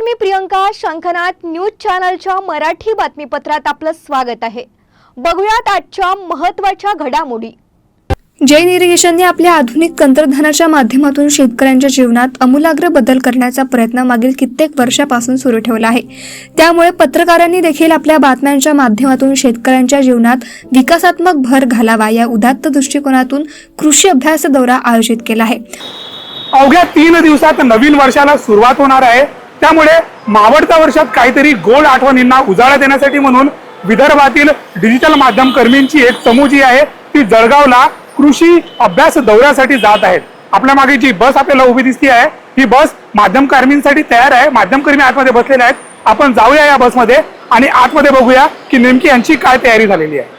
मी प्रियंका. शंखनाद न्यूज चॅनलच्या मराठी बातमीपत्रात आपलं स्वागत आहे. बघूयात आजच्या महत्त्वाच्या घडामोडी. जैन इरिगेशनने आपल्या आधुनिक तंत्रज्ञानाच्या माध्यमातून शेतकऱ्यांच्या जीवनात आमूलाग्र बदल करण्याचा प्रयत्न मागील कित्येक वर्षापासून सुरू ठेवला आहे. त्यामुळे पत्रकारांनी देखील आपल्या बातम्यांच्या माध्यमातून शेतकऱ्यांच्या जीवनात विकासात्मक भर घालावा या उदात्त दृष्टिकोनातून कृषी अभ्यास दौरा आयोजित केला आहे. अवघ्या 3 दिवसात नवीन वर्षाला सुरुवात होणार आहे. त्यामुळे मावळत्या वर्षात काहीतरी गोड आठवणींना उजाळा देण्यासाठी म्हणून विदर्भातील डिजिटल माध्यम कर्मींची एक समूह जी आहे ती जळगावला कृषी अभ्यास दौऱ्यासाठी जात आहेत. आपल्या मागे जी बस आपल्याला उभी दिसते आहे ही बस माध्यम कर्मींसाठी तयार आहे. माध्यम कर्मी आतमध्ये बसलेले आहेत. आपण जाऊया या बसमध्ये आणि आतमध्ये बघूया की नेमकी यांची काय तयारी झालेली आहे.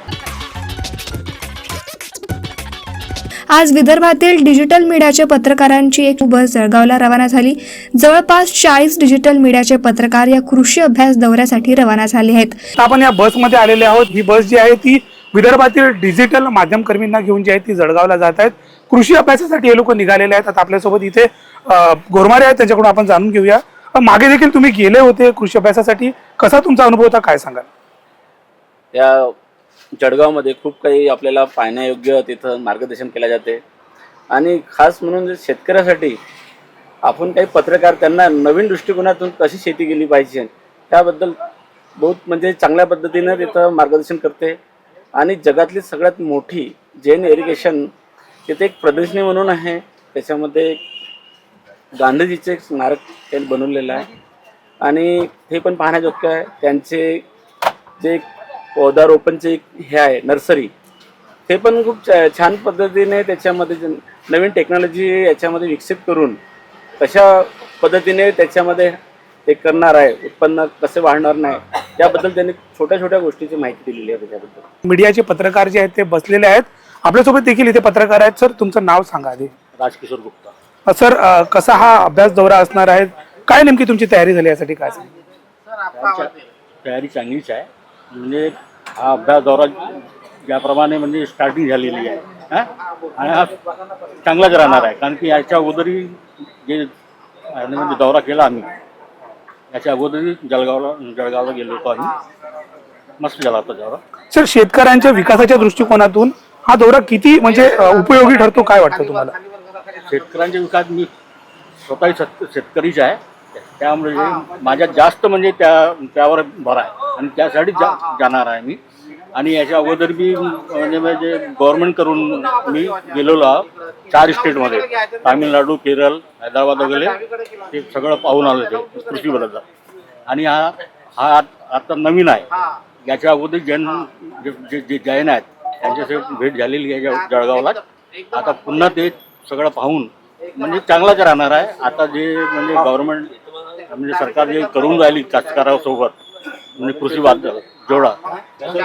आज विदर्भातील डिजिटल मीडियाच्या पत्रकारांची एक बस जळगावला रवाना झाली. जवळपास 40 डिजिटल मीडियाचे पत्रकार या कृषी अभ्यास दौऱ्यासाठी रवाना झाले आहेत. आपण या बसमध्ये आलेले आहोत. ही बस जी आहे ती विदर्भातील डिजिटल माध्यम कर्मींना घेऊन जी आहे ती जळगावला जात आहेत. कृषी अभ्यासासाठी हे लोक निघालेले आहेत. आता आपल्यासोबत इथे गोरमारे आहेत, त्यांच्याकडून आपण जाणून घेऊया. मागे देखील तुम्ही गेले होते कृषी अभ्यासासाठी, कसा तुमचा अनुभव होता, काय सांगाल? या जळगावमध्ये खूप काही आपल्याला पाहण्यायोग्य तिथं मार्गदर्शन केले जाते आणि खास म्हणून शेतकऱ्यासाठी आपण काही पत्रकार त्यांना नवीन दृष्टिकोनातून कशी शेती केली पाहिजे त्याबद्दल बहुत म्हणजे चांगल्या पद्धतीने तिथं मार्गदर्शन करते. आणि जगातली सगळ्यात मोठी जैन इरिगेशन तिथे एक प्रदर्शनी म्हणून आहे. त्याच्यामध्ये गांधीजीचे एक स्मारक त्यांनी बनवलेलं आहे आणि हे पण पाहण्याजोग्य आहे. त्यांचे जे पौधारोपणचे हे आहे नर्सरी, ते पण खूप छान पद्धतीने त्याच्यामध्ये नवीन टेक्नॉलॉजी याच्यामध्ये विकसित करून कशा पद्धतीने त्याच्यामध्ये ते करणार आहे, उत्पन्न कसे वाढणार नाही त्याबद्दल त्यांनी छोट्या छोट्या गोष्टीची माहिती दिलेली आहे. त्याच्याबद्दल मीडियाचे पत्रकार जे आहेत ते बसलेले आहेत. आपल्यासोबत देखील इथे पत्रकार आहेत. सर, तुमचं नाव सांगा आधी. राजकिशोर गुप्ता. सर, कसा हा अभ्यास दौरा असणार आहे, काय नेमकी तुमची तयारी झाली यासाठी काय सांगा? तयारी चांगलीच आहे. म्हणजे हा अभ्यास दौरा ज्याप्रमाणे म्हणजे स्टार्टिंग झालेली आहे आणि हा चांगलाच राहणार आहे. कारण की याच्या अगोदरही जे म्हणजे दौरा केला आम्ही, याच्या अगोदरही जळगावला गेलो होतो आम्ही. मस्त झाला होता दौरा. सर, शेतकऱ्यांच्या विकासाच्या दृष्टिकोनातून हा दौरा किती म्हणजे उपयोगी ठरतो, काय वाटतं तुम्हाला? शेतकऱ्यांच्या विकास, मी स्वतःही शेतकरीच आहे, त्यामुळे माझ्यात जास्त म्हणजे त्यावर भर आहे आणि त्यासाठी जाणार आहे मी. आणि याच्या अगोदर मी म्हणजे गव्हर्नमेंट करून मी गेलेलो 4 स्टेटमध्ये, तामिळनाडू, केरळ, हैदराबाद वगैरे ते सगळं पाहून आलं ते कृषी बदल. आणि हा आता नवीन आहे. याच्या अगोदर जे जैन आहेत त्यांच्यासोबत भेट झालेली आहे जळगावला. आता पुन्हा ते सगळं पाहून म्हणजे चांगलाच राहणार आहे. आता जे म्हणजे गव्हर्नमेंट म्हणजे सरकार जे करून राहिली कास्तकारासोबत म्हणजे कृषी जोडा,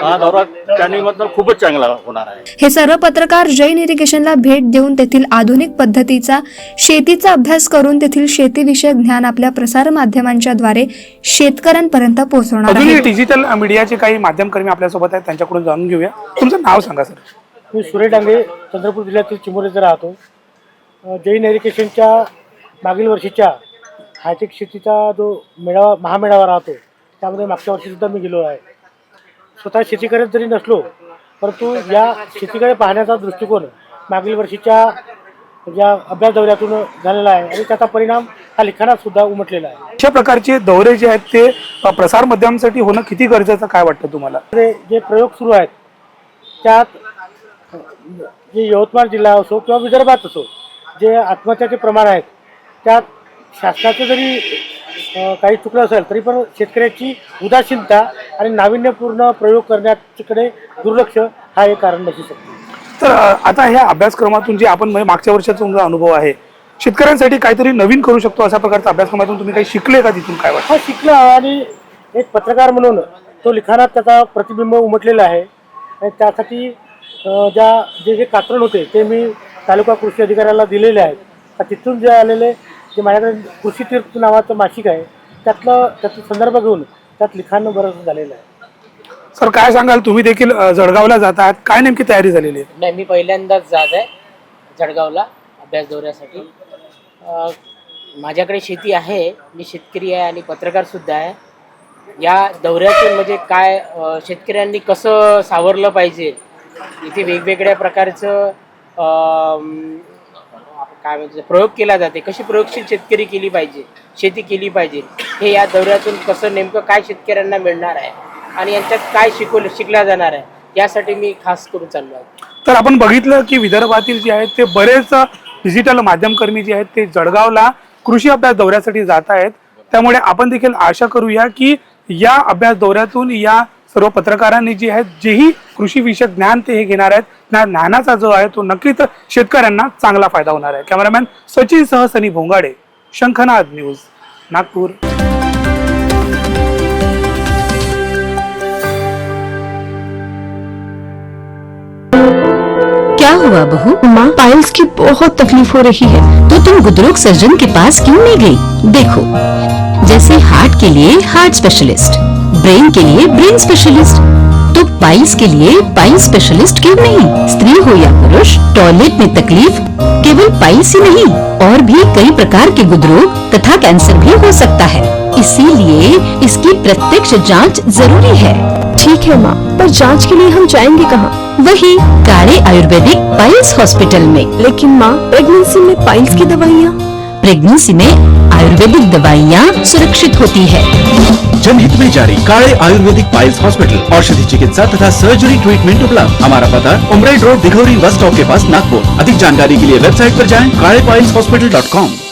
हा दौरा त्यानिमित्त खूपच चांगला होणार आहे. हे सर्व पत्रकार जैन इरिगेशनला भेट देऊन तेथील आधुनिक पद्धतीचा शेतीचा अभ्यास करून तेथील शेतीविषयक ज्ञान आपल्या प्रसार माध्यमांच्या द्वारे शेतकऱ्यांपर्यंत पोहोचवणार आहेत. डिजिटल मीडियाचे काही माध्यम कर्मी आपल्यासोबत आहेत, त्यांच्याकडून जाणून घेऊया. तुमचं नाव सांगा सर. मी सुरेश डांगे, चंद्रपूर जिल्ह्यातील चिमोरीत राहतो. जैन इरिगेशनच्या मागील वर्षीच्या हायटेक शेतीचा जो मेळावा, महामेळावा राहतो, त्यामध्ये मागच्या वर्षीसुद्धा मी गेलो आहे. स्वतः शेती करत जरी नसलो परंतु या शेतीकडे पाहण्याचा दृष्टिकोन मागील वर्षीच्या ज्या अभ्यास दौऱ्यातून झालेला आहे आणि त्याचा परिणाम हा लिखाणात सुद्धा उमटलेला आहे. अशा प्रकारचे दौरे जे आहेत ते प्रसार माध्यमांसाठी होणं किती गरजेचं, काय वाटतं तुम्हाला? जे प्रयोग सुरू आहेत त्यात जे यवतमाळ जिल्हा असो किंवा विदर्भात असो, जे आत्महत्याचे प्रमाण आहेत त्यात शासनाचं जरी काही चुकलं असेल तरी पण शेतकऱ्याची उदासीनता आणि नाविन्यपूर्ण प्रयोग करण्याकडे दुर्लक्ष हा एक कारण नसू शकतो. तर आता ह्या अभ्यासक्रमातून जे आपण म्हणजे मागच्या वर्षाचा तुमचा अनुभव आहे, शेतकऱ्यांसाठी काहीतरी नवीन करू शकतो अशा प्रकारच्या अभ्यासक्रमातून तुम्ही काही शिकले का? तिथून काय वाटतं? हा, शिकलो आणि एक पत्रकार म्हणून तो लिखाणात त्याचा प्रतिबिंब उमटलेला आहे. आणि त्यासाठी जे कात्रण होते ते मी तालुका कृषी अधिकाऱ्याला दिलेले आहेत. तिथून जे आलेले जे माझ्याकडे कृषी तीर्थ नावाचं मासिक आहे त्याचा संदर्भ घेऊन त्यात लिखाण बरंच झालेलं आहे. सर, काय सांगाल? तुम्ही देखील जळगावला जात आहात, काय नेमकी तयारी झालेली आहे? नाही, मी पहिल्यांदाच जात आहे जळगावला अभ्यास दौऱ्यासाठी. माझ्याकडे शेती आहे, मी शेतकरी आहे आणि पत्रकारसुद्धा आहे. या दौऱ्यातून म्हणजे काय शेतकऱ्यांनी कसं सावरलं पाहिजे, इथे वेगवेगळ्या प्रकारचं काय म्हणजे प्रयोग केला जाते, कशी प्रयोगशील शेतकरी केली पाहिजे, शेती केली पाहिजे, हे या दौऱ्यातून कसं नेमकं काय शेतकऱ्यांना मिळणार आहे आणि यांच्यात काय शिकला जाणार आहे, यासाठी मी खास करून चाललो आहे. तर आपण बघितलं की विदर्भातील जे आहेत ते बरेच डिजिटल माध्यमकर्मी जे आहेत ते जळगावला कृषी अभ्यास दौऱ्यासाठी जात आहेत. त्यामुळे आपण देखील आशा करूया की या अभ्यास दौऱ्यातून या सर्व पत्रकारांनी जे आहेत जेही कृषी विषयक ज्ञान ते हे घेणार आहेत, त्या ज्ञानाचा जो आहे तो नक्कीच शेतकऱ्यांना चांगला फायदा होणार आहे. कॅमेरामॅन सचिन सह सनी भोंगाडे, शंखनाद न्यूज, नागपूर. क्या हुआ बहू? माँ, पाइल्स की बहुत तकलीफ हो रही है। तो तुम गुदरोग सर्जन के पास क्यों नहीं गई? देखो, जैसे हार्ट के लिए हार्ट स्पेशलिस्ट, ब्रेन के लिए ब्रेन स्पेशलिस्ट, तो पाइल्स के लिए पाइल्स स्पेशलिस्ट क्यों नहीं? स्त्री हो या पुरुष, टॉयलेट में तकलीफ केवल पाइल्स ही नहीं, और भी कई प्रकार के गुदरोग तथा कैंसर भी हो सकता है। इसीलिए इसकी प्रत्यक्ष जांच जरूरी है। ठीक है माँ, पर जांच के लिए हम जाएंगे कहाँ? वही काड़े आयुर्वेदिक पाइल्स हॉस्पिटल में। लेकिन माँ, प्रेगनेंसी में पाइल्स की दवाइयाँ? प्रेगनेंसी में आयुर्वेदिक दवाइयाँ सुरक्षित होती है। जनहित में जारी काड़े आयुर्वेदिक पाइल्स हॉस्पिटल, औषधि चिकित्सा तथा सर्जरी ट्रीटमेंट उपलब्ध। हमारा पता उमरेड रोड, दिघौरी बस स्टॉप के पास, नागपुर। अधिक जानकारी के लिए वेबसाइट पर जाएं kadepailshhospital.com।